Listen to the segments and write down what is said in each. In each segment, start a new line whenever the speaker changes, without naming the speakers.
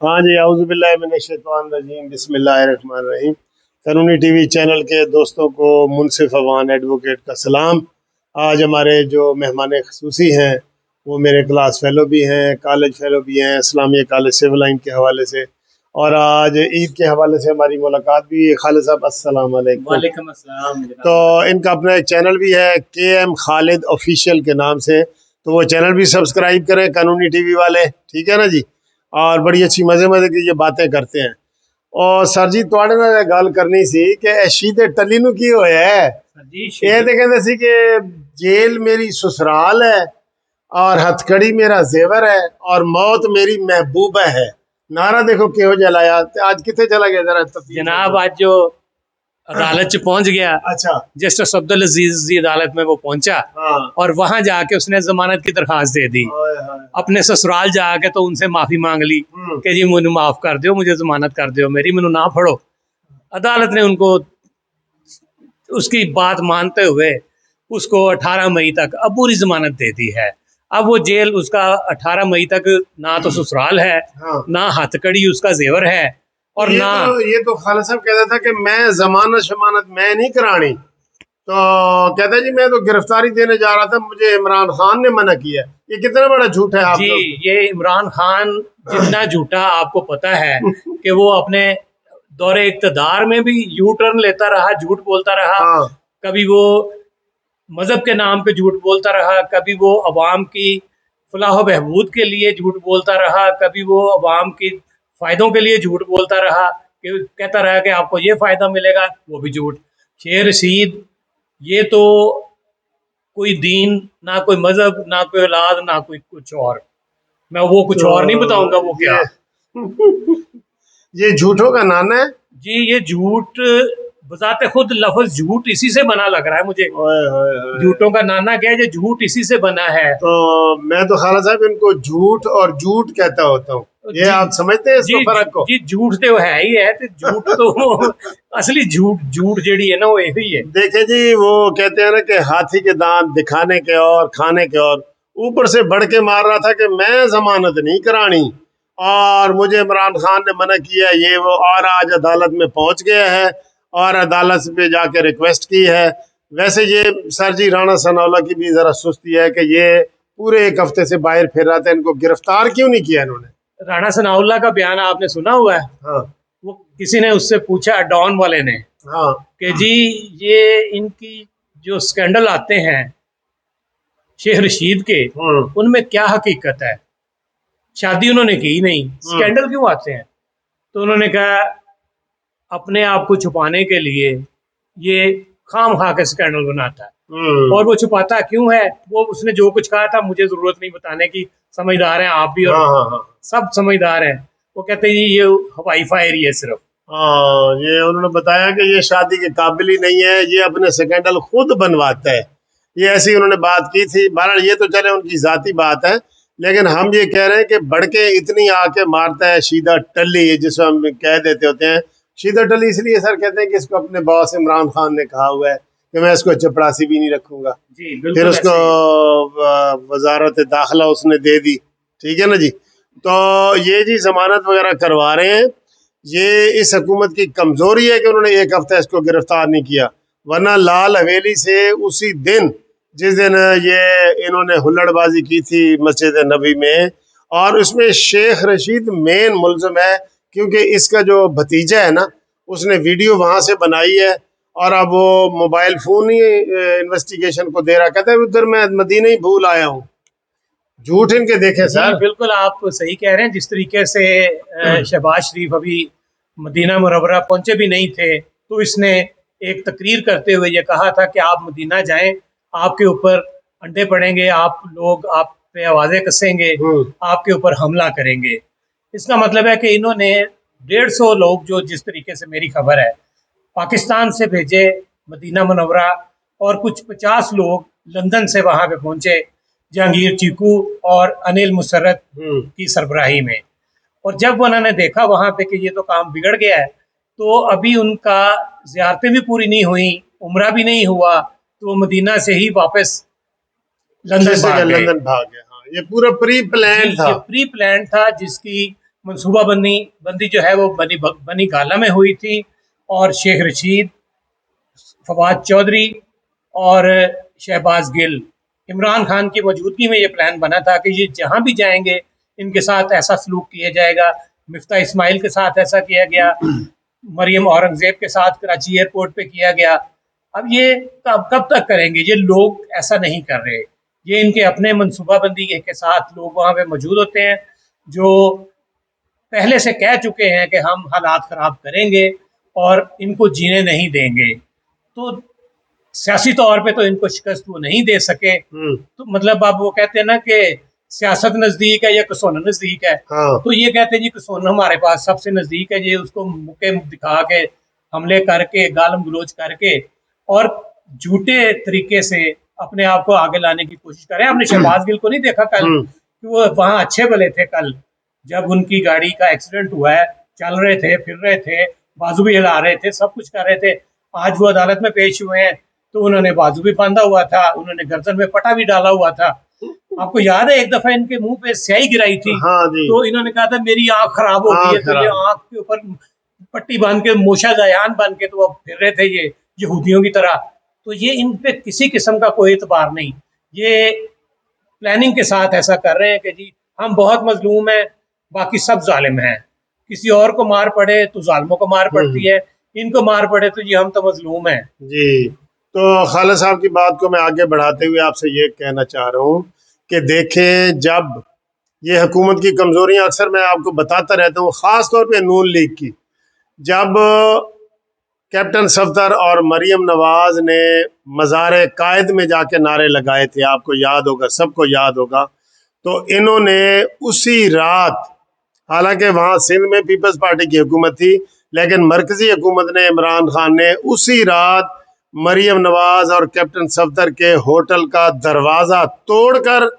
हाँ जी, औज़ुबिल्लाहि मिनश्शैतानिर्रजीम, बिस्मिल्लाहिर्रहमानिर्रहीम। कानूनी टीवी चैनल के दोस्तों को मुनसिफ अवान एडवोकेट का सलाम। आज हमारे जो मेहमान ख़ुसूसी हैं वो मेरे क्लास फेलो भी हैं, कॉलेज फेलो भी हैं, इस्लामिया कॉलेज सिविल लाइन के हवाले से, और आज ईद के हवाले से हमारी मुलाकात भी है। खालिद साहब अस्सलाम वालेकुम।
वालेकुम अस्सलाम
तो
जनाब।
इनका अपना एक चैनल भी है KM खालिद ऑफिशियल के नाम से, तो वो चैनल भी सब्सक्राइब करें कानूनी टीवी वाले, ठीक है ना जी। और बड़ी अच्छी मज़े मज़े की ये बातें करते हैं। और सर जी थोड़े नाल गल करनी सी कि शीते टली नू की होया है।
जी
ये तो कहते सी कि जेल मेरी ससुराल है और हथकड़ी मेरा जेवर है और मौत मेरी महबूबा है। नारा देखो केहो जलाया, आज कितने चला गया जरा तफसील से
जनाब
दो।
आज जो अदालत च पहुंच गया,
अच्छा।
जस्टिस अब्दुल अजीज की अदालत में वो पहुंचा
हाँ।
और वहां जाके उसने जमानत की दरखास्त दे दी।
हाय हाय।
अपने ससुराल जाके तो उनसे माफी मांग ली कि जी मुझे माफ कर दो, मुझे जमानत कर दो, मेरी मैनू ना फड़ो। अदालत ने उनको उसकी बात मानते हुए उसको 18 मई तक अब पूरी जमानत दे दी है। अब वो जेल उसका 18 मई तक ना तो ससुराल है,
हाँ।
ना हथकड़ी उसका जेवर है,
तो
और ना
ये तो खालिद साहब कहता था कि मैं जमानत शमानत मैं नहीं करानी। तो कहता जी मैं तो गिरफ्तारी देने जा रहा था, मुझे इमरान खान ने मना किया। ये कितना बड़ा झूठ है आप
जी।
लोग।
ये इमरान खान जितना झूठा आपको पता है कि वो अपने दौरे इक़्तिदार में भी यू टर्न लेता रहा, झूठ बोलता रहा।
हाँ।
कभी वो मजहब के नाम पे झूठ बोलता रहा, कभी वो अवाम की फलाह बहबूद के लिए झूठ बोलता रहा, कभी वो अवाम की फ़ायदों के लिए झूठ बोलता रहा कि कहता रहा कि आपको ये फ़ायदा मिलेगा, वो भी झूठ। शेर रशीद ये तो कोई दीन, ना कोई मजहब, ना कोई औलाद, ना कोई कुछ और। मैं वो कुछ और नहीं बताऊंगा वो
तो
क्या।
ये झूठों का नाना है।
जी ये झूठ बजाते खुद लफ्ज झूठ इसी से बना लग रहा है मुझे।
ओए होए होए।
झूठों का नाना क्या है, जो झूठ इसी से बना है।
तो मैं तो खाला साहब इनको झूठ और झूठ कहता होता हूँ। ये
जी
आप समझते हैं इसको
जी
फर्क को।
जी झूठ तो है ही है, तो झूठ तो असली झूठ झूठ जेड़ी है ना वो यही है।
देखे जी, वो कहते हैं ना कि हाथी के दांत दिखाने के और खाने के और, ऊपर से बढ़ के मार रहा था कि मैं जमानत नहीं करानी और मुझे इमरान खान ने मना किया ये वो, और आज अदालत में पहुंच गया है और अदालत पे जाके रिक्वेस्ट की है। वैसे ये सर जी राणा सनाउल्लाह की भी जरा सुस्ती है कि ये पूरे एक हफ्ते से बाहर फिर रहा था, इनको गिरफ्तार क्यों नहीं किया इन्होंने।
राणा सनाउल्लाह का बयान आपने सुना हुआ है?
हाँ।
वो किसी ने उससे पूछा, डॉन वाले ने,
हाँ।
कि जी ये इनकी जो स्कैंडल आते हैं शेख रशीद के, उनमें क्या हकीकत है? शादी उन्होंने की नहीं, स्कैंडल क्यों आते हैं? तो उन्होंने कहा अपने आप को छुपाने के लिए ये खाम खा के स्कैंडल बनाता है। और वो छुपाता क्यों है? वो उसने जो कुछ कहा था मुझे जरूरत नहीं बताने की, समझदार हैं आप भी और
हाँ।
सब समझदार हैं। वो कहते हैं ये हवाई फायर ही है सिर्फ।
हाँ, ये उन्होंने बताया कि ये शादी के काबिल ही नहीं है, ये अपने स्कैंडल खुद बनवाता है। ये ऐसी उन्होंने बात की थी। बहरहाल ये तो चले उनकी जाती बात है, लेकिन हम ये कह रहे हैं कि बढ़ के इतनी आके मारता है शीदा टल्ली, जिसको हम कह देते होते हैं शीदा टल्ली, इसलिए सर कहते हैं कि इसको अपने बॉस इमरान खान ने कहा हुआ है कि मैं इसको चपरासी भी नहीं रखूंगा।
जी
फिर
बिल्कुल
उसको वजारत दाखिला उसने दे दी, ठीक है ना जी। तो ये जी जमानत वगैरह करवा रहे हैं, ये इस हुकूमत की कमजोरी है कि उन्होंने एक हफ्ता इसको गिरफ्तार नहीं किया, वरना लाल हवेली से उसी दिन जिस दिन ये इन्होंने हुल्लड़बाजी की थी मस्जिद नबी में, और उसमें शेख रशीद मेन मुलजिम है क्योंकि इसका जो भतीजा है ना उसने वीडियो वहां से बनाई है, और अब वो मोबाइल फोन ही इन्वेस्टिगेशन को दे रहा, कहता है उधर मैं मदीना ही भूल आया हूँ। झूठ इनके देखे
जी
सर।
बिल्कुल आप सही कह रहे हैं। जिस तरीके से शहबाज शरीफ अभी मदीना मुनव्वरा पहुंचे भी नहीं थे, तो इसने एक तकरीर करते हुए ये कहा था कि आप मदीना जाएं, आपके ऊपर अंडे पड़ेंगे, आप लोग आप पे आवाज़ें कसेंगे, आपके ऊपर हमला करेंगे। इसका मतलब है कि इन्होंने 150 लोग, जो जिस तरीके से मेरी खबर है, पाकिस्तान से भेजे मदीना मुनव्वरा, और कुछ 50 लोग लंदन से वहाँ पे पहुंचे जहांगीर चीकू और अनिल मुसर्रत की सरबराही में। और जब उन्होंने देखा वहाँ पे कि ये तो काम बिगड़ गया है, तो अभी उनका ज़ियारतें भी पूरी नहीं हुई, उम्रा भी नहीं हुआ, तो वो मदीना से ही वापस लंदन भाग गए।
लंदन भाग गया। हाँ, ये पूरा प्री प्लान
जी
था।
ये प्री प्लान था, जिसकी मनसूबा बंदी जो है वो बनी गाला में हुई थी, और शेख रशीद, फवाद चौधरी और शहबाज गिल, इमरान खान की मौजूदगी में ये प्लान बना था कि ये जहाँ भी जाएंगे इनके साथ ऐसा सलूक किया जाएगा। मिफ्ता इस्माइल के साथ ऐसा किया गया, मरियम औरंगजेब के साथ कराची एयरपोर्ट पे किया गया। अब ये कब कब तक करेंगे? ये लोग ऐसा नहीं कर रहे, ये इनके अपने मनसूबाबंदी के साथ लोग वहाँ पे मौजूद होते हैं जो पहले से कह चुके हैं कि हम हालात ख़राब करेंगे और इनको जीने नहीं देंगे। तो सियासी तौर पे तो इनको शिकस्त वो नहीं दे सके। तो मतलब अब वो कहते हैं ना कि सियासत नज़दीक है या कसौना नज़दीक है।
हाँ।
तो ये कहते हैं जी कसौना हमारे पास सबसे नज़दीक है, ये उसको मुक्के दिखा के हमले करके गालम गलोच करके और झूठे तरीके से अपने आप को आगे लाने की कोशिश करें। आपने शहबाज गिल को नहीं देखा कल कि वो वहाँ अच्छे भले थे? कल जब उनकी गाड़ी का एक्सीडेंट हुआ है, चल रहे थे, फिर रहे थे, बाजू भी हिला रहे थे, सब कुछ कर रहे थे। आज वो अदालत में पेश हुए हैं तो उन्होंने बाजू भी बांधा हुआ था, उन्होंने गर्दन में पटा भी डाला हुआ था। आपको याद है एक दफा इनके मुंह पे स्याही गिराई थी?
हाँ जी।
तो इन्होंने कहा था मेरी आंख खराब हो गई है, तो ये आंख के ऊपर पट्टी बांध के मोशा जयान बन के तो वो फिर रहे थे ये यहूदियों की तरह। तो ये इन पे किसी किस्म का कोई एतबार नहीं, ये प्लानिंग के साथ ऐसा कर रहे हैं कि जी हम बहुत मजलूम हैं, बाकी सब जालिम हैं। किसी और को मार पड़े तो जालिमों को मार पड़ती है, इनको मार पड़े तो जी हम तो मजलूम हैं।
जी, तो खालिद साहब की बात को मैं आगे बढ़ाते हुए आपसे ये कहना चाह रहा हूँ कि देखें, जब ये हुकूमत की कमज़ोरियाँ अक्सर मैं आपको बताता रहता हूँ, ख़ास तौर पे नून लीग की, जब कैप्टन सफदर और मरियम नवाज ने मज़ार कायद में जाके नारे लगाए थे, आपको याद होगा, सबको याद होगा, तो इन्होंने उसी रात, हालांकि वहाँ सिंध में पीपल्स पार्टी की हुकूमत थी, लेकिन मरकजी हुकूमत ने, इमरान खान ने उसी रात मरियम नवाज और कैप्टन सफदर के होटल का दरवाज़ा तोड़कर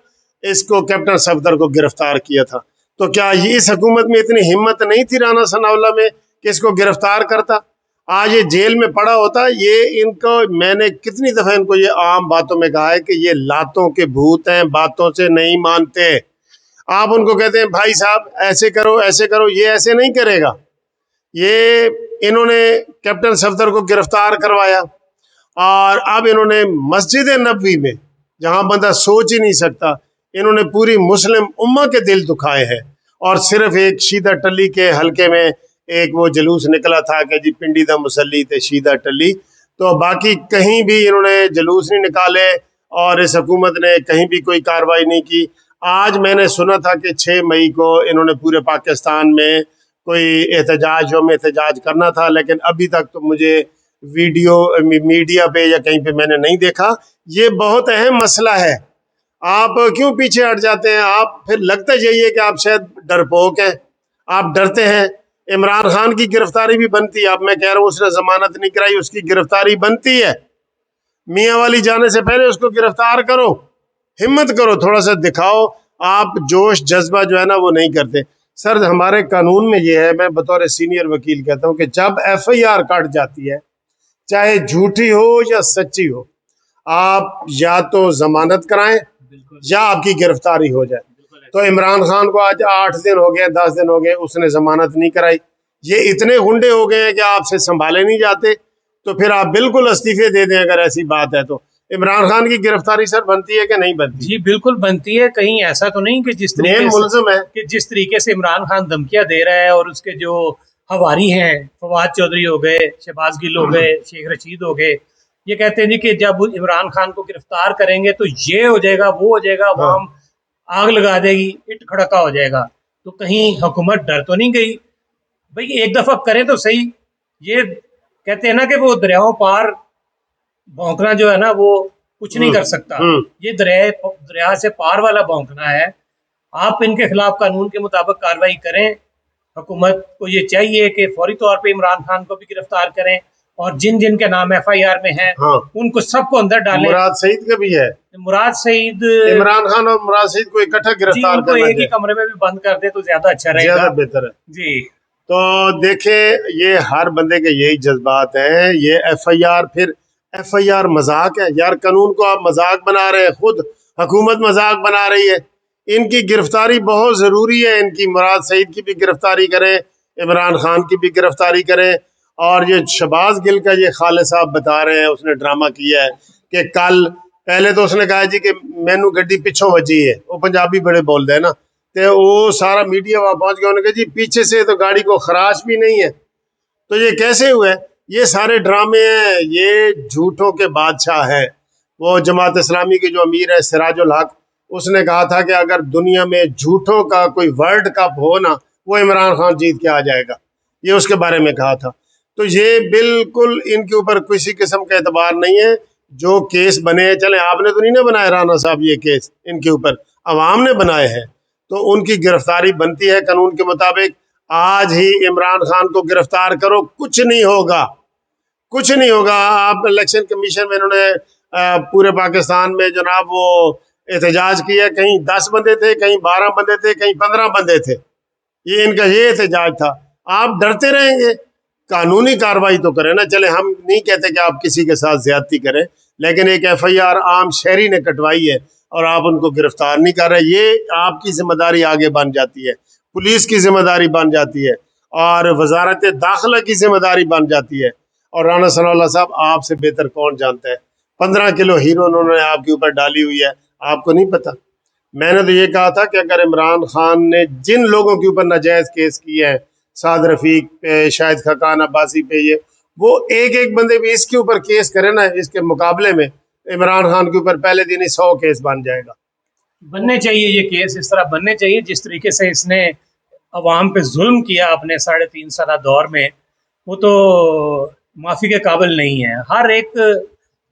इसको, कैप्टन सफदर को गिरफ्तार किया था। तो क्या ये इस हुकूमत में इतनी हिम्मत नहीं थी राना सनाउल्लाह में कि इसको गिरफ्तार करता? आज ये जेल में पड़ा होता। ये इनको, मैंने कितनी दफ़ा इनको ये आम बातों में कहा है कि ये लातों के भूत हैं, बातों से नहीं मानते। आप उनको कहते हैं भाई साहब ऐसे करो ऐसे करो, ये ऐसे नहीं करेगा। ये इन्होंने कैप्टन सफदर को गिरफ्तार करवाया और अब इन्होंने मस्जिद नबवी में, जहाँ बंदा सोच ही नहीं सकता, इन्होंने पूरी मुस्लिम उम्मा के दिल दुखाए हैं। और सिर्फ एक शीदा टली के हलके में एक वो जुलूस निकला था कि जी पिंडी दा मुसल्ली ते शीदा टली, तो बाकी कहीं भी इन्होंने जुलूस नहीं निकाले और इस हुकूमत ने कहीं भी कोई कार्रवाई नहीं की। आज मैंने सुना था कि 6 मई को इन्होंने पूरे पाकिस्तान में कोई एहतजाज में एहतजाज करना था, लेकिन अभी तक तो मुझे वीडियो मीडिया पे या कहीं पे मैंने नहीं देखा। ये बहुत अहम मसला है, आप क्यों पीछे हट जाते हैं? आप फिर लगता यही है कि आप शायद डरपोक हैं, आप डरते हैं। इमरान खान की गिरफ्तारी भी बनती है, अब मैं कह रहा हूँ उसने जमानत नहीं कराई, उसकी गिरफ्तारी बनती है। मियाँ वाली जाने से पहले उसको गिरफ्तार करो, हिम्मत करो, थोड़ा सा दिखाओ। आप जोश जज्बा जो है ना वो नहीं करते। सर हमारे कानून में ये है, मैं बतौर सीनियर वकील कहता हूँ कि जब FIR कट जाती है, चाहे झूठी हो या सच्ची हो, आप या तो जमानत कराएं या आपकी गिरफ्तारी हो जाए। तो इमरान खान को आज 8 दिन हो गए, 10 दिन हो गए, उसने जमानत नहीं कराई। ये इतने गुंडे हो गए हैं कि आपसे संभाले नहीं जाते, तो फिर आप बिल्कुल इस्तीफे दे दें अगर ऐसी बात है तो। इमरान खान की गिरफ्तारी सर बनती है कि नहीं बनती?
जी बिल्कुल बनती है। कहीं ऐसा तो नहीं कि जिस तरीके से इमरान खान धमकियां दे रहा है और उसके जो हवारी हैं, फवाद चौधरी हो गए, शहबाज गिल हो गए, शेख रशीद हो गए, ये कहते हैं जी कि जब इमरान खान को गिरफ्तार करेंगे तो ये हो जाएगा, वो हो जाएगा, वहां आग लगा देगी, इट खड़का हो जाएगा। तो कहीं हुकूमत डर तो नहीं गई? भाई एक दफा करें तो सही। ये कहते हैं ना कि वो दरियाओं पार भौंकना जो है ना वो कुछ नहीं कर सकता, ये दरिया से पार वाला भौंकना है। आप इनके खिलाफ कानून के मुताबिक कार्रवाई करें। हुकूमत को ये चाहिए कि फौरी तौर पे इमरान खान को भी गिरफ्तार करें और जिन जिन के नाम FIR में हैं उनको सबको अंदर डालें।
मुराद सईद का भी है,
मुराद सईद,
इमरान खान और मुराद सईद को इकट्ठा गिरफ्तार करना,
एक ही कमरे में भी बंद कर दे तो ज्यादा अच्छा रहेगा,
ज्यादा बेहतर है
जी।
तो देखें, ये हर बंदे के यही जज्बात हैं। ये FIR, फिर FIR मजाक है यार, कानून को आप मजाक बना रहे हैं, खुद हुकूमत मजाक बना रही है। इनकी गिरफ्तारी बहुत ज़रूरी है। इनकी मुराद सईद की भी गिरफ्तारी करें, इमरान खान की भी गिरफ्तारी करें। और ये शहबाज गिल का ये खालिद साहब बता रहे हैं, उसने ड्रामा किया है कि कल पहले तो उसने कहा जी कि मैनू गड्डी पिछों वजी है, वो पंजाबी बड़े बोलते हैं ना, तो वो सारा मीडिया वहाँ पहुँच गया। उन्होंने कहा जी पीछे से तो गाड़ी को खराश भी नहीं है। तो ये कैसे हुए? ये सारे ड्रामे हैं, ये झूठों के बादशाह है। वो जमात इस्लामी के जो अमीर है सिराजुल हक, उसने कहा था कि अगर दुनिया में झूठों का कोई वर्ल्ड कप हो ना, वो इमरान खान जीत के आ जाएगा, ये उसके बारे में कहा था। तो ये बिल्कुल इनके ऊपर किसी किस्म का एतबार नहीं है। जो केस बने हैं, चले आपने तो नहीं ना बनाए राना साहब ये केस, इनके ऊपर अवाम ने बनाए हैं, तो उनकी गिरफ्तारी बनती है कानून के मुताबिक। आज ही इमरान खान को गिरफ्तार करो, कुछ नहीं होगा, कुछ नहीं होगा। आप इलेक्शन कमीशन में इन्होंने पूरे पाकिस्तान में जनाब वो एहतजाज किया, कहीं 10 बंदे थे, कहीं 12 बंदे थे, कहीं 15 बंदे थे, ये इनका ये एहतजाज था। आप डरते रहेंगे, कानूनी कार्रवाई तो करें ना। चले हम नहीं कहते कि आप किसी के साथ ज्यादती करें, लेकिन एक FIR आम शहरी ने कटवाई है और आप उनको गिरफ्तार नहीं कर रहे, ये आपकी जिम्मेदारी आगे बन जाती है, पुलिस की जिम्मेदारी बन जाती है, और वजारत दाखिला की जिम्मेदारी बन जाती है। और राना सनाउल्लाह साहब आपसे बेहतर कौन जानता है, 15 किलो हीरो उन्होंने आपके ऊपर डाली हुई है, आपको नहीं पता। मैंने तो ये कहा था कि अगर इमरान खान ने जिन लोगों के ऊपर नाजायज केस किए हैं, साद रफीक पे, शाहिद खकान अब्बासी पे, ये वो एक एक बंदे भी इसके ऊपर केस करे ना, इसके मुकाबले में इमरान खान के ऊपर पहले दिन ही 100 केस बन जाएगा।
बनने चाहिए ये केस, इस तरह बनने चाहिए जिस तरीके से इसने अवाम पे जुल्म किया अपने 3.5 साल दौर में, वो तो माफ़ी के काबिल नहीं है। हर एक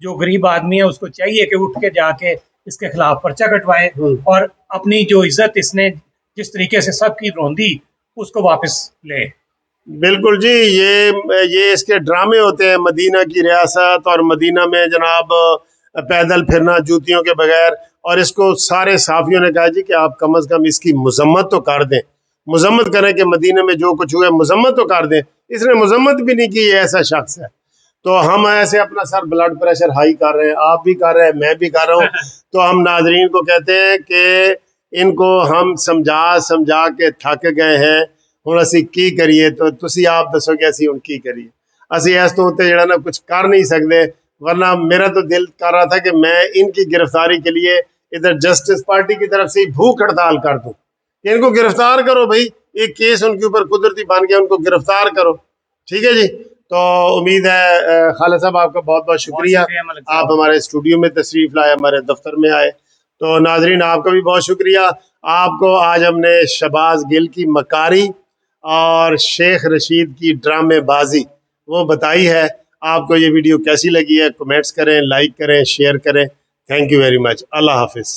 जो गरीब आदमी है उसको चाहिए कि उठ के जाके इसके खिलाफ पर्चा कटवाए और अपनी जो इज्जत इसने जिस तरीके से सबकी रौंदी उसको वापस ले।
बिल्कुल जी, ये इसके ड्रामे होते हैं, मदीना की रियासत और मदीना में जनाब पैदल फिरना जूतियों के बगैर। और इसको सारे साफियों ने कहा जी कि आप कम से कम इसकी मजम्मत तो कर दें, मजम्मत करें कि मदीना में जो कुछ हुआ है मजम्मत तो कर दें। इसने मजम्मत भी नहीं की, ये ऐसा शख्स है। तो हम ऐसे अपना सर ब्लड प्रेशर हाई कर रहे हैं, आप भी कर रहे हैं, मैं भी कर रहा हूँ। तो हम नाजरीन को कहते हैं कि इनको हम समझा समझा के थक गए हैं, ਹੁਣ ਅਸੀਂ ਕੀ ਕਰੀਏ। तो तुसी आप दसो कि ਅਸੀਂ ਹੁਣ ਕੀ करिए। ਅਸੀਂ ਇਸ ਤੋਂ ਉੱਤੇ ਜਿਹੜਾ ਨਾ कुछ कर नहीं सकते, वरना मेरा तो दिल कर रहा था कि मैं इनकी गिरफ्तारी के लिए इधर जस्टिस पार्टी की तरफ से भूख हड़ताल कर दूं कि इनको गिरफ्तार करो भाई, एक केस उनके ऊपर कुदरती बन गया, उनको गिरफ्तार करो। ठीक है जी, तो उम्मीद है खालिद साहब आपका बहुत बहुत शुक्रिया, आप हमारे स्टूडियो में तशरीफ़ लाए, हमारे दफ्तर में आए। तो नाजरीन आपका भी बहुत शुक्रिया। आपको आज हमने शहबाज गिल की मकारी और शेख रशीद की ड्रामेबाजी वो बताई है। आपको ये वीडियो कैसी लगी है, कमेंट्स करें, लाइक करें, शेयर करें। Thank you very much. अल्लाह हाफिज़।